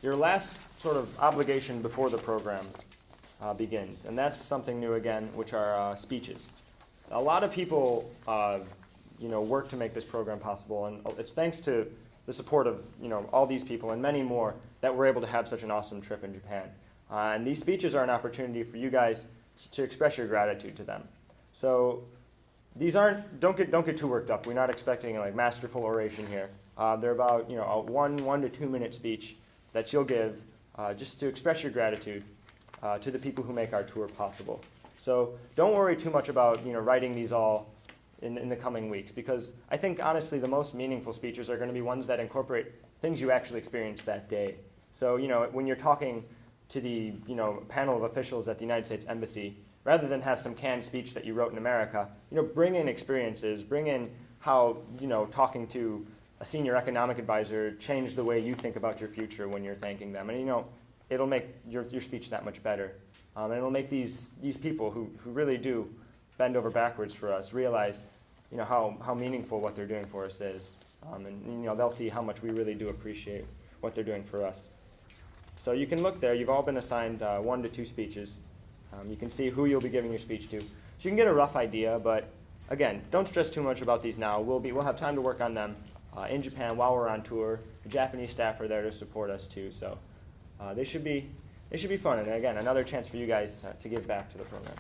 your last sort of obligation before the program begins, and that's something new again, which are speeches. A lot of people work to make this program possible, and it's thanks to the support of all these people and many more that we're able to have such an awesome trip in Japan. And these speeches are an opportunity for you guys to express your gratitude to them. So these don't get too worked up. We're not expecting like masterful oration here. They're about a 1 to 2 minute speech that you'll give just to express your gratitude to the people who make our tour possible. So don't worry too much about writing these all in the coming weeks, because I think honestly the most meaningful speeches are going to be ones that incorporate things you actually experienced that day. So when you're talking to the panel of officials at the United States Embassy, rather than have some canned speech that you wrote in America, bring in experiences, bring in how talking to a senior economic advisor changed the way you think about your future when you're thanking them, and it'll make your speech that much better, and it'll make these people who really do bend over backwards for us realize how meaningful what they're doing for us is, and they'll see how much we really do appreciate what they're doing for us. So you can look there. You've all been assigned 1 to 2 speeches. You can see who you'll be giving your speech to. So you can get a rough idea, but again, don't stress too much about these now. We'll have time to work on them in Japan while we're on tour. The Japanese staff are there to support us too, so they should be fun. And again, another chance for you guys to give back to the program.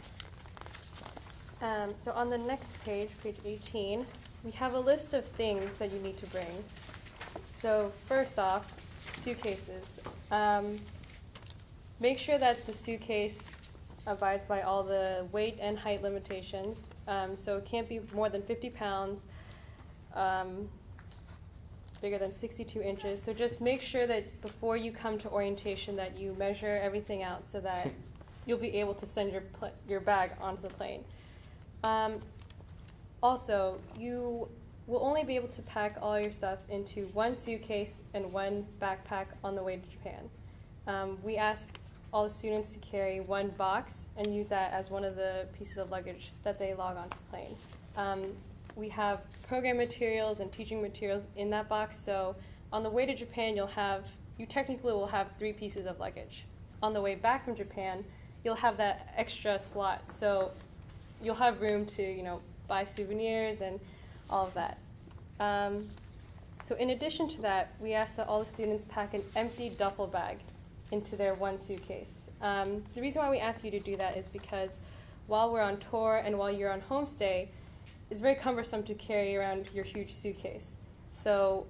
So on the next page, page 18, we have a list of things that you need to bring. So first off, suitcases. Make sure that the suitcase abides by all the weight and height limitations. So it can't be more than 50 pounds, bigger than 62 inches. So just make sure that before you come to orientation that you measure everything out so that you'll be able to send your bag onto the plane. Also, you will only be able to pack all your stuff into 1 suitcase and 1 backpack on the way to Japan. We ask all the students to carry 1 box and use that as one of the pieces of luggage that they log onto the plane. We have program materials and teaching materials in that box, so on the way to Japan you technically will have 3 pieces of luggage. On the way back from Japan, you'll have that extra slot, so you'll have room to buy souvenirs and all of that. So in addition to that, we ask that all the students pack an empty duffel bag into their 1 suitcase. The reason why we ask you to do that is because while we're on tour and while you're on homestay, it's very cumbersome to carry around your huge suitcase. So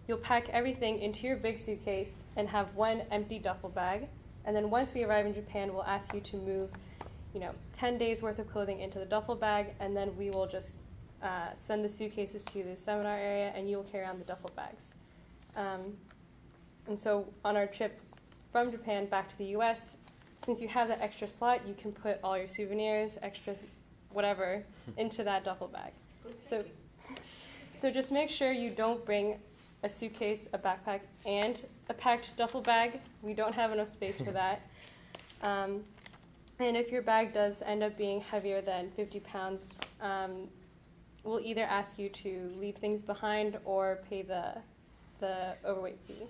you'll pack everything into your big suitcase and have 1 empty duffel bag. And then once we arrive in Japan, we'll ask you to move 10 days worth of clothing into the duffel bag, and then we will just send the suitcases to the seminar area, and you will carry on the duffel bags. And so on our trip from Japan back to the US, since you have that extra slot, you can put all your souvenirs, extra whatever, into that duffel bag. So just make sure you don't bring a suitcase, a backpack, and a packed duffel bag. We don't have enough space for that. And if your bag does end up being heavier than 50 pounds, we'll either ask you to leave things behind or pay the overweight fee.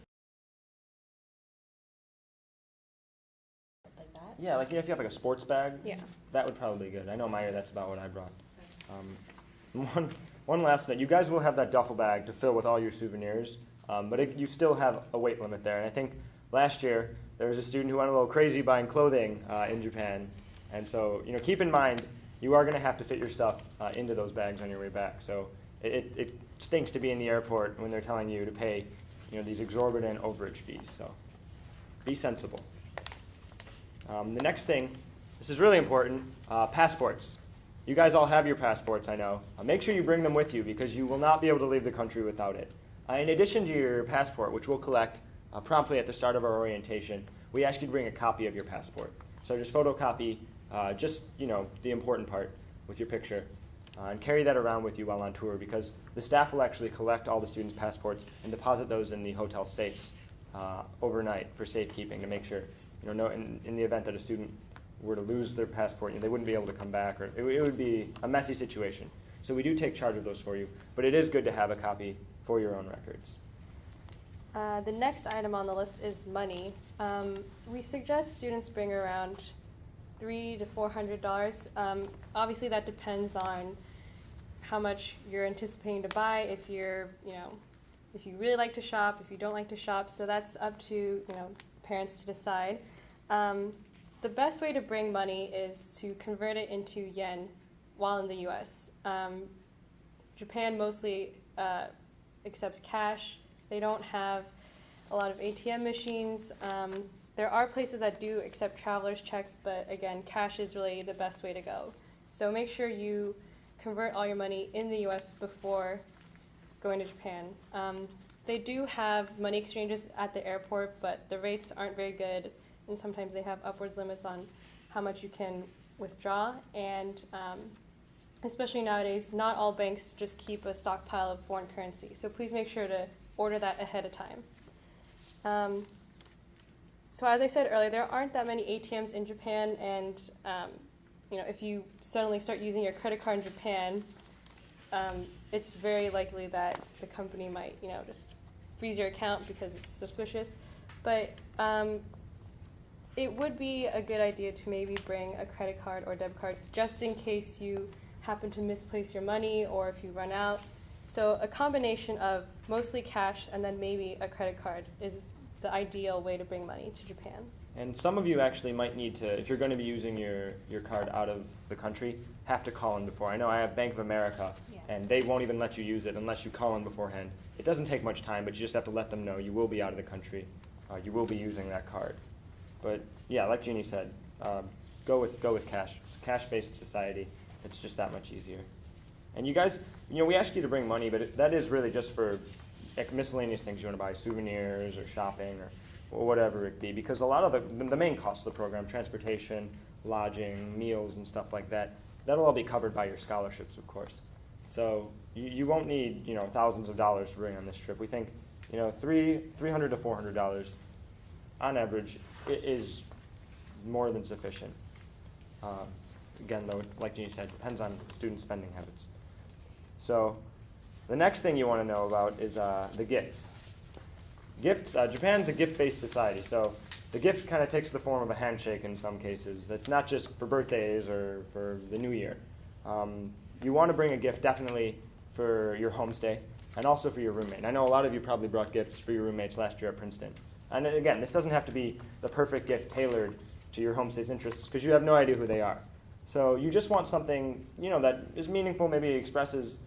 Like that? Yeah, like if you have like a sports bag, Yeah. that would probably be good. I know Meyer, that's about what I brought. One last note, you guys will have that duffel bag to fill with all your souvenirs, but you still have a weight limit there. And I think last year there was a student who went a little crazy buying clothing in Japan. And so, keep in mind, you are going to have to fit your stuff into those bags on your way back. So it stinks to be in the airport when they're telling you to pay these exorbitant overage fees. So be sensible. The next thing, this is really important, passports. You guys all have your passports, I know. Make sure you bring them with you because you will not be able to leave the country without it. In addition to your passport, which we'll collect promptly at the start of our orientation, we ask you to bring a copy of your passport. So just photocopy the important part with your picture and carry that around with you while on tour because the staff will actually collect all the students' passports and deposit those in the hotel safes overnight for safekeeping to make sure, in the event that a student were to lose their passport, they wouldn't be able to come back, or it would be a messy situation. So we do take charge of those for you, but it is good to have a copy for your own records. The next item on the list is money. We suggest students bring around $300 to $400. Obviously, that depends on how much you're anticipating to buy. If if you really like to shop, if you don't like to shop, so that's up to parents to decide. The best way to bring money is to convert it into yen while in the U.S. Japan mostly accepts cash. They don't have a lot of ATM machines. There are places that do accept traveler's checks, but again, cash is really the best way to go. So make sure you convert all your money in the U.S. before going to Japan. They do have money exchanges at the airport, but the rates aren't very good, and sometimes they have upwards limits on how much you can withdraw. And especially nowadays, not all banks just keep a stockpile of foreign currency. So please make sure to order that ahead of time. So as I said earlier, there aren't that many ATMs in Japan, and if you suddenly start using your credit card in Japan, it's very likely that the company might just freeze your account because it's suspicious. But it would be a good idea to maybe bring a credit card or debit card just in case you happen to misplace your money or if you run out. So a combination of mostly cash and then maybe a credit card is the ideal way to bring money to Japan. And some of you actually might need to, if you're going to be using your card out of the country, have to call in before. I know I have Bank of America, and they won't even let you use it unless you call in beforehand. It doesn't take much time, but you just have to let them know you will be out of the country. You will be using that card. But yeah, like Jeannie said, go with cash. It's a cash-based society. It's just that much easier. And you guys, we ask you to bring money, but that is really just for miscellaneous things you want to buy, souvenirs or shopping or whatever it be, because a lot of the main costs of the program, transportation, lodging, meals, and stuff like that, that'll all be covered by your scholarships, of course. So you won't need thousands of dollars to bring on this trip. We think $300 to $400 on average is more than sufficient. Again, though, like Jeannie said, depends on student spending habits. So the next thing you want to know about is the gifts. Gifts. Japan's a gift-based society, so the gift kind of takes the form of a handshake in some cases. It's not just for birthdays or for the new year. You want to bring a gift definitely for your homestay and also for your roommate. I know a lot of you probably brought gifts for your roommates last year at Princeton. And again, this doesn't have to be the perfect gift tailored to your homestay's interests because you have no idea who they are. So you just want something that is meaningful, maybe expresses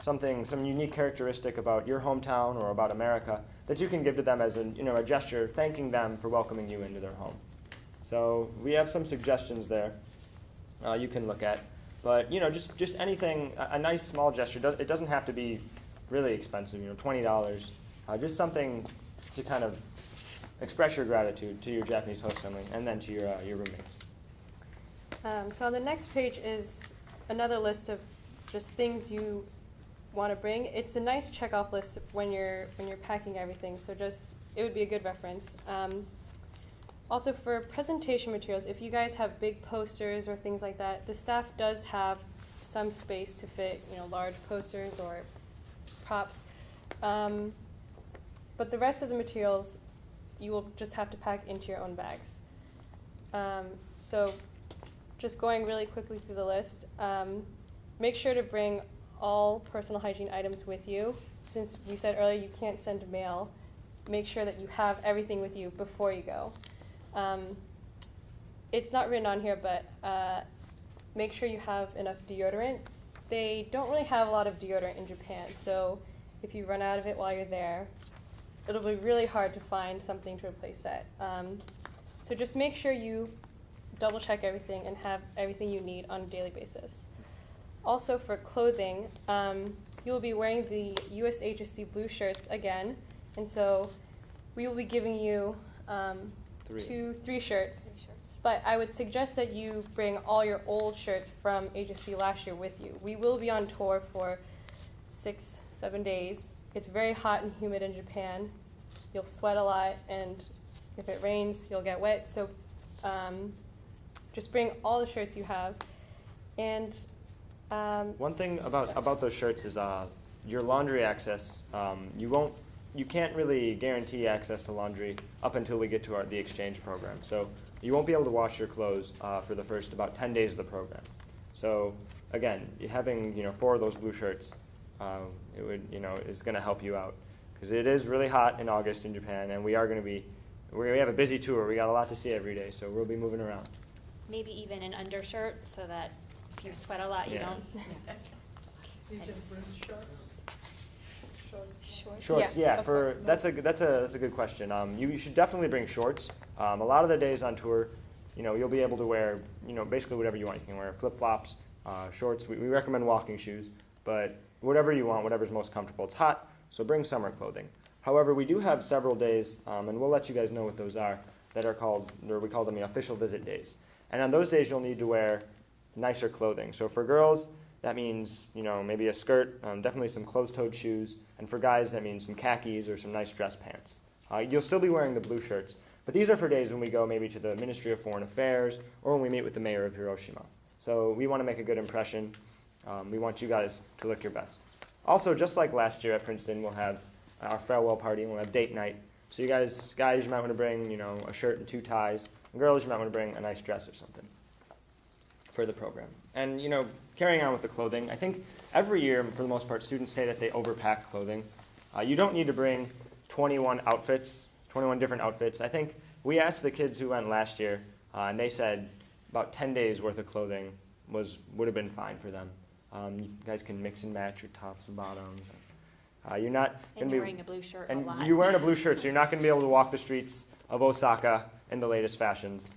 some unique characteristic about your hometown or about America that you can give to them as a gesture, thanking them for welcoming you into their home. So we have some suggestions there you can look at, but just anything, a nice small gesture. It doesn't have to be really expensive, $20. Just something to kind of express your gratitude to your Japanese host family and then to your roommates. So on the next page is another list of just things you want to bring. It's a nice check-off list when you're packing everything, so it would be a good reference. Also for presentation materials, if you guys have big posters or things like that, the staff does have some space to fit large posters or props. But the rest of the materials you will just have to pack into your own bags. So just going really quickly through the list, make sure to bring all personal hygiene items with you. Since we said earlier you can't send mail, make sure that you have everything with you before you go. It's not written on here, but make sure you have enough deodorant. They don't really have a lot of deodorant in Japan, so if you run out of it while you're there, it'll be really hard to find something to replace that. So just make sure you double check everything and have everything you need on a daily basis. Also for clothing, you will be wearing the USHSD blue shirts again, and so we will be giving you three shirts. But I would suggest that you bring all your old shirts from HSD last year with you. We will be on tour for 6-7 days. It's very hot and humid in Japan. You'll sweat a lot, and if it rains, you'll get wet. So just bring all the shirts you have. And one thing about those shirts is your laundry access. You won't you can't really guarantee access to laundry up until we get to the exchange program. So you won't be able to wash your clothes for the first about 10 days of the program. So again, having 4 of those blue shirts, it would is going to help you out, because it is really hot in August in Japan, and we have a busy tour. We got a lot to see every day, so we'll be moving around. Maybe even an undershirt, so that if you sweat a lot, you Yeah. don't. You just bring shorts? Shorts, Yeah, yeah. of course. That's a good question. You should definitely bring shorts. A lot of the days on tour, you'll be able to wear basically whatever you want. You can wear flip flops, shorts. We recommend walking shoes, but whatever you want, whatever's most comfortable. It's hot, so bring summer clothing. However, we do have several days, and we'll let you guys know what those are, that are called, or we call them the official visit days. And on those days, you'll need to wear nicer clothing. So for girls, that means maybe a skirt, definitely some closed-toed shoes, and for guys, that means some khakis or some nice dress pants. You'll still be wearing the blue shirts, but these are for days when we go maybe to the Ministry of Foreign Affairs or when we meet with the mayor of Hiroshima. So we want to make a good impression. We want you guys to look your best. Also, just like last year at Princeton, we'll have our farewell party, and we'll have date night. So you guys, you might want to bring a shirt and 2 ties. And girls, you might want to bring a nice dress or something for the program. And carrying on with the clothing, I think every year, for the most part, students say that they overpack clothing. You don't need to bring 21 different outfits. I think we asked the kids who went last year, and they said about 10 days worth of clothing would have been fine for them. You guys can mix and match your tops and bottoms. You're not going to And be you're wearing a blue shirt a lot. you're wearing a blue shirt, so you're not going to be able to walk the streets of Osaka in the latest fashions.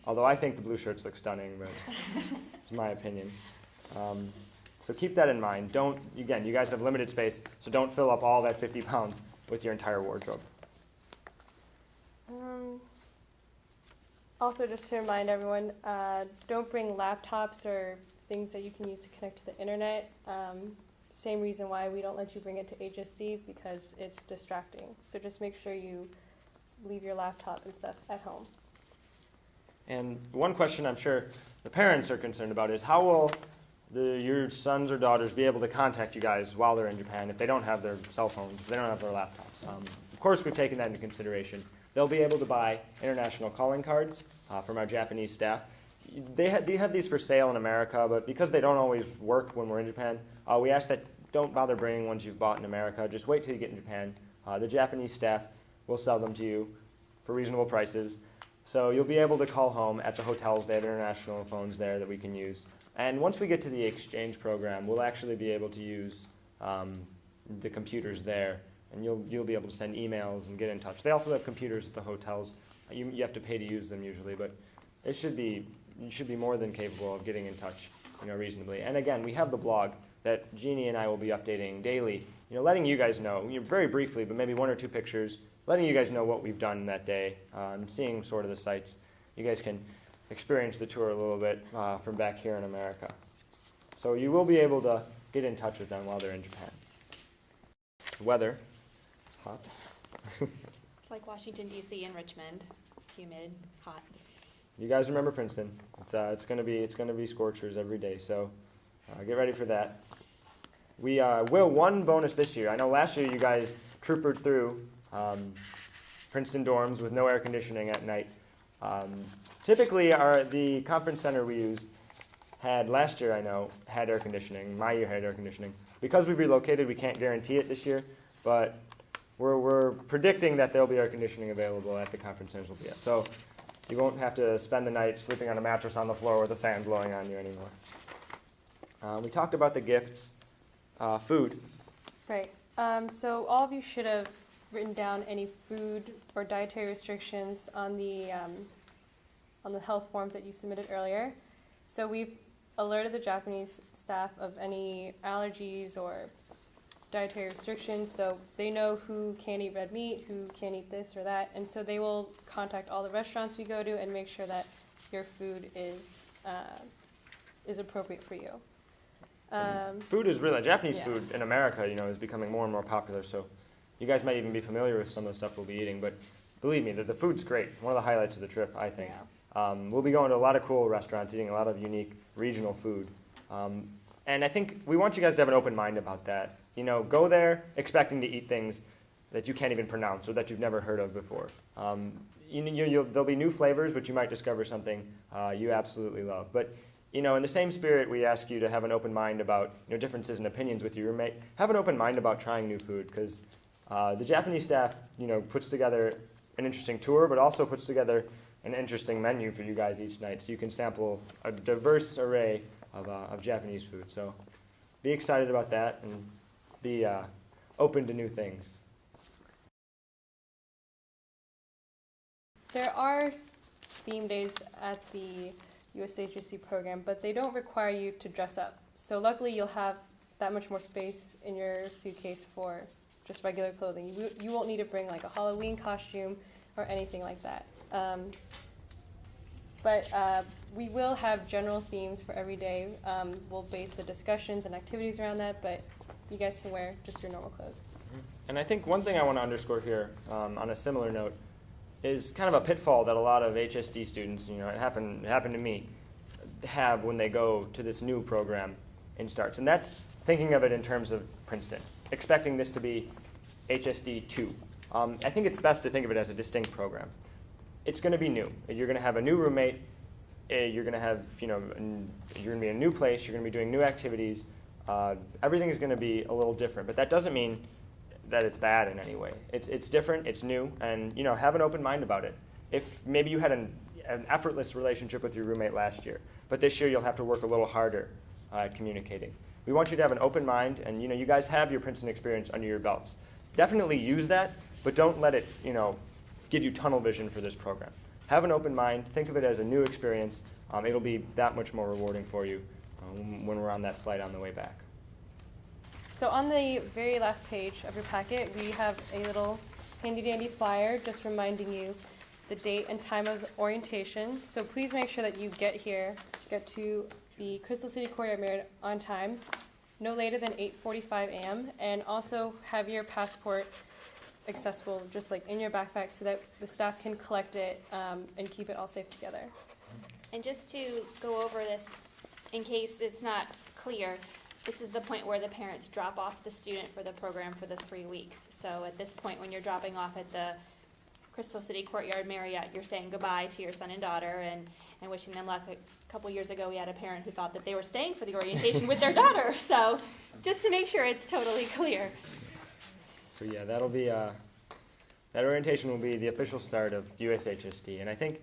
Although I think the blue shirts look stunning, but it's my opinion. So keep that in mind. You guys have limited space, so don't fill up all that 50 pounds with your entire wardrobe. Also, just to remind everyone, don't bring laptops or things that you can use to connect to the internet. Same reason why we don't let you bring it to HSD, because it's distracting. So just make sure you leave your laptop and stuff at home. And one question I'm sure the parents are concerned about is how will your sons or daughters be able to contact you guys while they're in Japan if they don't have their cell phones, if they don't have their laptops? Of course, we've taken that into consideration. They'll be able to buy international calling cards from our Japanese staff. They have these for sale in America, but because they don't always work when we're in Japan, we ask that don't bother bringing ones you've bought in America. Just wait till you get in Japan. The Japanese staff will sell them to you for reasonable prices. So you'll be able to call home at the hotels. They have international phones there that we can use. And once we get to the exchange program, we'll actually be able to use the computers there, and you'll be able to send emails and get in touch. They also have computers at the hotels. You have to pay to use them usually, but you should be more than capable of getting in touch, reasonably. And again, we have the blog that Jeannie and I will be updating daily, letting you guys know, very briefly, but maybe 1 or 2 pictures, letting you guys know what we've done that day, and seeing sort of the sights. You guys can experience the tour a little bit from back here in America. So you will be able to get in touch with them while they're in Japan. The weather, hot. It's like Washington, D.C. and Richmond. Humid, hot. You guys remember Princeton. It's going to be scorchers every day, so get ready for that. We will one bonus this year. I know last year you guys troopered through Princeton dorms with no air conditioning at night. Typically, the conference center we used last year, had air conditioning. My year had air conditioning. Because we've relocated, we can't guarantee it this year, but we're predicting that there'll be air conditioning available at the conference centers we'll be at. So you won't have to spend the night sleeping on a mattress on the floor with a fan blowing on you anymore. We talked about the gifts, food. Right. So all of you should have written down any food or dietary restrictions on the health forms that you submitted earlier. So we've alerted the Japanese staff of any allergies or dietary restrictions, so they know who can't eat red meat, who can't eat this or that, and so they will contact all the restaurants we go to and make sure that your food is appropriate for you. Food is really, Japanese food in America, is becoming more and more popular, so you guys might even be familiar with some of the stuff we'll be eating, but believe me, the food's great. One of the highlights of the trip, I think. Yeah. We'll be going to a lot of cool restaurants, eating a lot of unique regional food. And I think we want you guys to have an open mind about that. Go there expecting to eat things that you can't even pronounce or that you've never heard of before. There'll be new flavors, but you might discover something you absolutely love. But in the same spirit, we ask you to have an open mind about differences in opinions with your roommate. Have an open mind about trying new food, because the Japanese staff puts together an interesting tour, but also puts together an interesting menu for you guys each night, so you can sample a diverse array of Japanese food. So be excited about that and be open to new things. There are theme days at the USHSD program, but they don't require you to dress up. So luckily you'll have that much more space in your suitcase for just regular clothing. You won't need to bring like a Halloween costume or anything like that. But we will have general themes for every day. We'll base the discussions and activities around that, but you guys can wear just your normal clothes. And I think one thing I want to underscore here, on a similar note, is kind of a pitfall that a lot of HSD students, it happened to me, have when they go to this new program and starts. And that's thinking of it in terms of Princeton, expecting this to be HSD 2. I think it's best to think of it as a distinct program. It's going to be new. You're going to have a new roommate. You're going to have, you're going to be in a new place. You're going to be doing new activities. Everything is going to be a little different, but that doesn't mean that it's bad in any way. It's different. It's new, and have an open mind about it. If maybe you had an effortless relationship with your roommate last year, but this year you'll have to work a little harder at communicating. We want you to have an open mind, and you guys have your Princeton experience under your belts. Definitely use that, but don't let it give you tunnel vision for this program. Have an open mind. Think of it as a new experience. It'll be that much more rewarding for you when we're on that flight on the way back. So on the very last page of your packet, we have a little handy-dandy flyer just reminding you the date and time of orientation. So please make sure that you get to the Crystal City Courtyard Marriott on time, no later than 8:45 a.m., and also have your passport accessible just like in your backpack so that the staff can collect it and keep it all safe together. And just to go over this, in case it's not clear, this is the point where the parents drop off the student for the program for the 3 weeks. So at this point, when you're dropping off at the Crystal City Courtyard Marriott, you're saying goodbye to your son and daughter and wishing them luck. A couple years ago, we had a parent who thought that they were staying for the orientation with their daughter. So just to make sure it's totally clear. So yeah, that'll be that orientation will be the official start of USHSD, and I think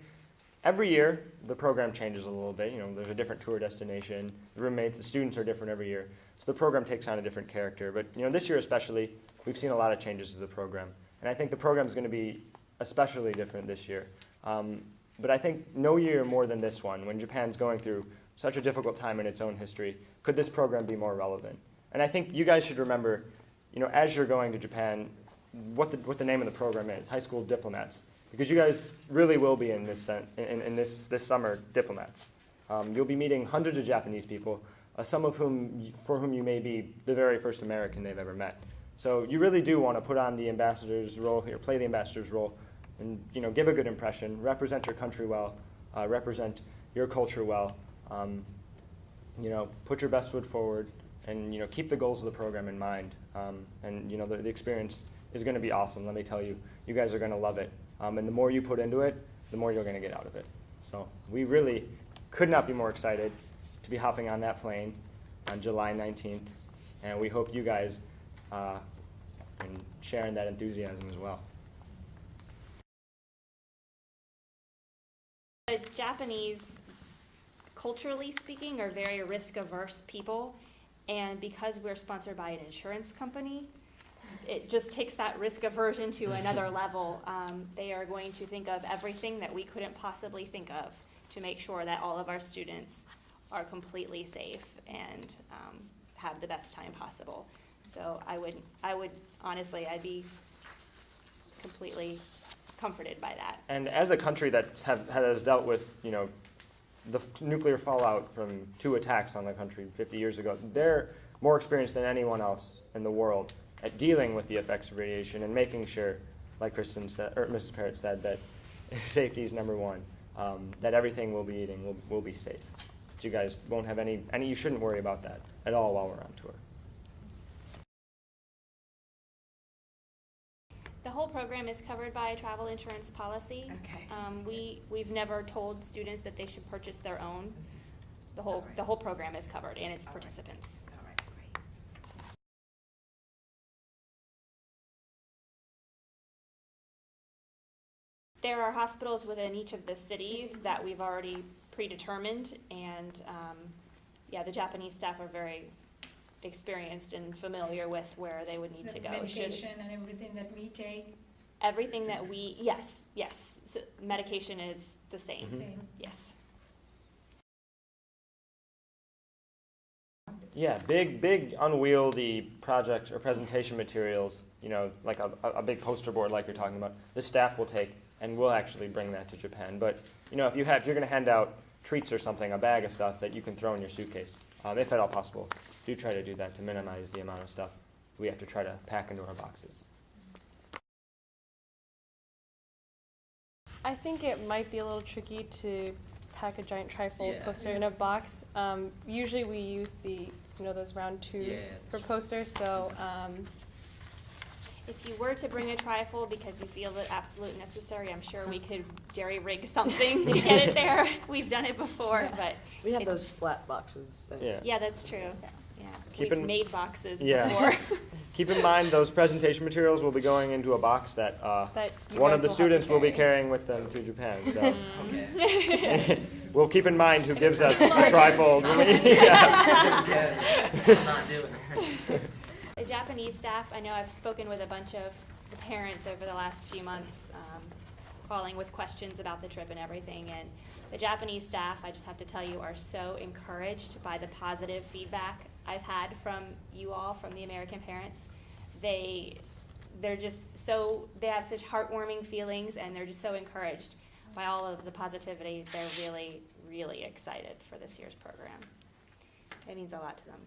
every year the program changes a little bit. There's a different tour destination, the roommates, the students are different every year, so the program takes on a different character. But this year especially, we've seen a lot of changes to the program, and I think the program is going to be especially different this year. But I think no year more than this one, when Japan's going through such a difficult time in its own history, could this program be more relevant. And I think you guys should remember, as you're going to Japan, what the name of the program is, High School Diplomats, because you guys really will be in this summer diplomats. You'll be meeting hundreds of Japanese people, some of for whom you may be the very first American they've ever met. So you really do want to put on the ambassador's role here, play the ambassador's role, and give a good impression, represent your country well, represent your culture well. Put your best foot forward, and keep the goals of the program in mind. And the experience is going to be awesome. Let me tell you, you guys are going to love it. And the more you put into it, the more you're going to get out of it. So we really could not be more excited to be hopping on that plane on July 19th, and we hope you guys and sharing that enthusiasm as well. The Japanese, culturally speaking, are very risk-averse people, and because we're sponsored by an insurance company, it just takes that risk aversion to another level. They are going to think of everything that we couldn't possibly think of to make sure that all of our students are completely safe and have the best time possible. So I would honestly, I'd be completely comforted by that. And as a country that has dealt with, the nuclear fallout from 2 attacks on the country 50 years ago, they're more experienced than anyone else in the world at dealing with the effects of radiation and making sure, like Kristen said, or Mrs. Parrott said, that safety is number one, that everything we'll be eating will be safe. But you guys won't have any, you shouldn't worry about that at all while we're on tour. The whole program is covered by a travel insurance policy. Okay. We've never told students that they should purchase their own. The Alright. whole program is covered and its Alright. participants. All right, great. There are hospitals within each of the cities that we've already predetermined, and yeah, the Japanese staff are very experienced and familiar with where they would need The to go. medication and everything that we take, Everything that we, yes. So medication is the same. Mhm. same. Yes. Yeah, big unwieldy project or presentation materials, like a big poster board like you're talking about, the staff will take, and we'll actually bring that to Japan. But, if you're going to hand out treats or something, a bag of stuff that you can throw in your suitcase, if at all possible, do try to do that to minimize the amount of stuff we have to try to pack into our boxes. I think it might be a little tricky to pack a giant trifold Yeah. poster in a box. Usually we use those round tubes Yeah, for that's posters, so If you were to bring a trifold because you feel it absolute necessary, I'm sure we could jerry-rig something to get it there. We've done it before, but We have it- those flat boxes. That Yeah. that's true. Yeah, Keep we've in- made boxes Yeah. before. Keep in mind those presentation materials will be going into a box that that you one guys of the will have to students will be carry. carrying with them to Japan. So Okay. we'll keep in mind who gives us a Large. trifold. when we- yeah. Yeah, I'm not doing it. The Japanese staff, I know I've spoken with a bunch of the parents over the last few months, calling with questions about the trip and everything. And the Japanese staff, I just have to tell you, are so encouraged by the positive feedback I've had from you all, from the American parents. They're just so, they have such heartwarming feelings, and they're just so encouraged by all of the positivity. They're really, really excited for this year's program. It means a lot to them.